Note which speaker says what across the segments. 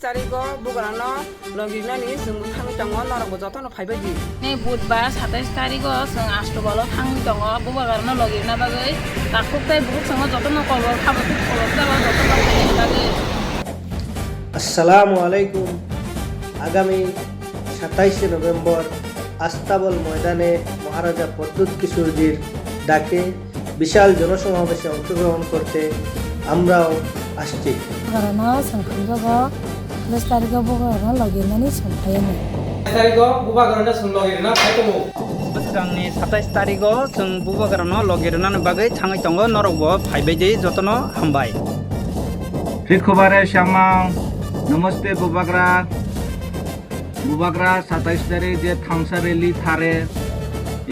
Speaker 1: तारिखो बुगारानो लगिनानि जों थांनो दङ नरगो जतन फाइबायदि
Speaker 2: नै बुधबार 27 तारिखो जों आष्टबल थांनो दङ बुगारानो लगिना बागै ताखुकताय बुक जों जतन कलर खाबो कलर जाबा जतन फाइबायदि बागै
Speaker 3: আসসালামু আলাইকুম। আগামী 27 নভেম্বর আস্তাবল ময়দানে মহারাজা প্রদ্যুৎ কিশোরজির ডাকে বিশাল জনসমাবেশে অংশগ্রহণ করতে আমরাও আসছি।
Speaker 4: बुगारानो सोंखांजागो 27 तारिखो बुगारानो लगिनानि सोंफायनो
Speaker 5: तारिखो बुबागारानो जों लगिरना फायतमु
Speaker 6: बोसोरांनि 27 तारिखो जों बुबागारानो लगिरनानि बागै थाङै दङ नरगो फाइबायदि जतन हामबाय।
Speaker 7: रिखबारे श्यामां नमस्ते बुबाग्रा 27 तारीख जे थांसा रैली थारे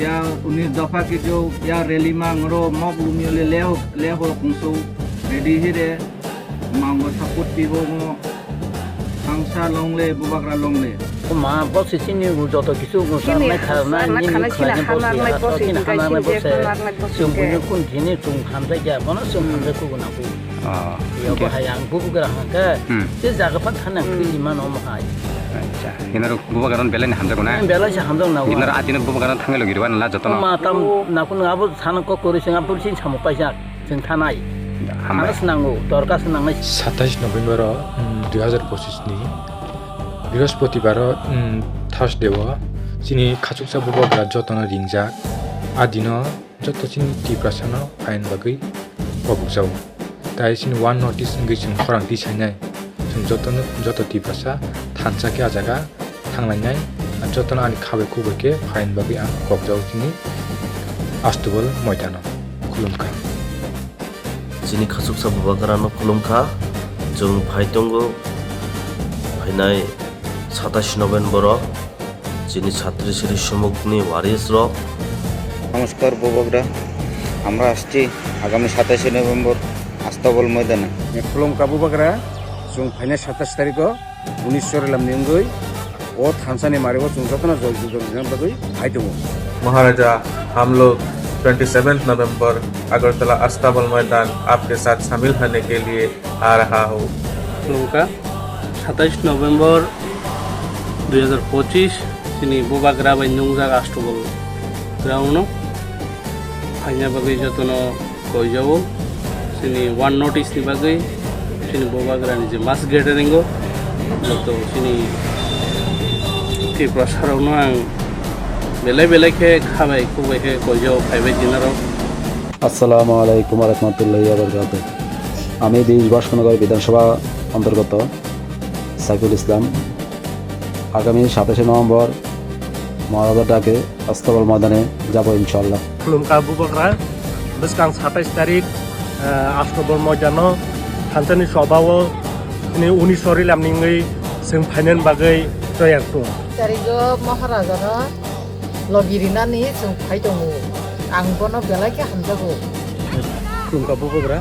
Speaker 7: या 19 दफा की जो या रैली मांगरो मग लुमियोले ले हो कुंसो रेडी हिरे मांगो सपोर्ट पिबो थांसा लंगले बुबाग्रा लंगले
Speaker 8: मा बसे सिनि जत किसु गुसारनाय खारनाय नि खालामनाय बसे खालामनाय बसे जोंबो कुन दिनै जों खामजाय जाबोना जों खामजाय कुगुना फै याव बाहाय आं बुबुग्रा हांका जे जागाफा थाना खैलिमा न माहाय
Speaker 9: अच्छा हिनारो बुबागारान बेलानि हामजागोना
Speaker 8: बेलासि हामजाग नाव
Speaker 9: हिनारो आदिनो बुबागारान थांनो लगिरवा नला जतन
Speaker 8: मा ताम नाखु नाबो थानक करिसिं आपुलसिन सामु पाइसा जों थानाय हामास नांगौ दरखास्त नांनाय
Speaker 10: 27 नभेम्बर 2025 नि बृहस्पतिबार थार्सडेव चिनी खाचुकसा बुबाग्रा जतन रिंजा आदिन जत चिनी टिप्रासन फाइन बागै पबुजाव ताइ चिनी वान नोटिस इंगै जों खरांथि सायनाय जों जत टिप्रासा थानसाके आजागा थांलायनाय जतन आनि खाबै खुबैके फाइन बागै आं पबजाव चिनी आस्तुबल मयदान खुलुमखा
Speaker 11: चिनी खाचुकसा बुबाग्रानो खुलुमखा जों फाइतंगो फाइनाय 27 नभेम्बर যিনি ছাত্রী শ্রী সুমুগ্নি ওয়ারিস র
Speaker 12: নমস্কার বুবাগরা আমরা আসছি আগামী 27 নভেম্বর আস্তাবল ময়দানে
Speaker 5: खुलुमखा बुबाग्रा जों फाइनाय 27 तारिखो 19 सरेलाम निंगै ओ थांसानि मारिबो जों जतन जय जुगन बागै फाइदमु
Speaker 13: महाराजा हम लोग 27 नवंबर अगरतला अस्ताबल मैदान आपके साथ शामिल होने के लिए आ रहा हो।
Speaker 14: खुलुमखा 27 नवंबर 2025 चिनी बुबाग्रा बाय नंजाग आष्टबल ग्राउंड फाइना बागै जतन गयजावो चिनी वान नोटिस नि बागै चिनी बुबाग्रा नि जे मास गेदारिंग जत चिनी ति प्रसारनो आं बेले खाबाय खुबायके गयजाव फाइबाय दिनारो
Speaker 15: আসসালামু আলাইকুম ওয়া রাহমাতুল্লাহি ওয়া বারাকাতুহু। আমি 20 বাসকনগর বিধানসভা অন্তর্গত সাইফুল ইসলাম আগামী 27 নভেম্বর মহারাজার ডাকে আস্তাবল ময়দানে যাব ইনশাআল্লাহ।
Speaker 5: खुलुमखा बुबाग्रा बोसकां 27 तारिख आष्टबल मयदानो थानसानि सभाव 19 सरेलाम निंगै जों फाइनान बागै तयारतो
Speaker 4: तारिखो महाराजानो लगिरिनानि जों फायदमु आंबोनो बेलाके हामजागो
Speaker 5: खुलुमखा बुबाग्रा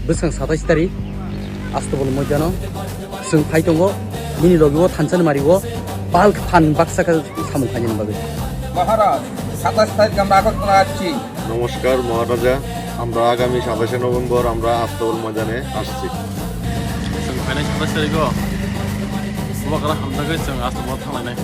Speaker 5: बोसकां 27 तारिख आष्टबल मयदानो जों फायदंगो मिनि लगिव थानसानि मारिव बाल्क फान बाक्साका सामु फाइनान बागै
Speaker 7: মহারাজ 27 তারিখ আমরা আগরতলা আসছি।
Speaker 13: নমস্কার মহারাজা আমরা আগামী 27 নভেম্বর আমরা আস্তাবল ময়দানে আসছি।
Speaker 14: जों फाइनाय 27 तारिखो बुबाग्रा हामजागै जों आष्टबल थांलायनाय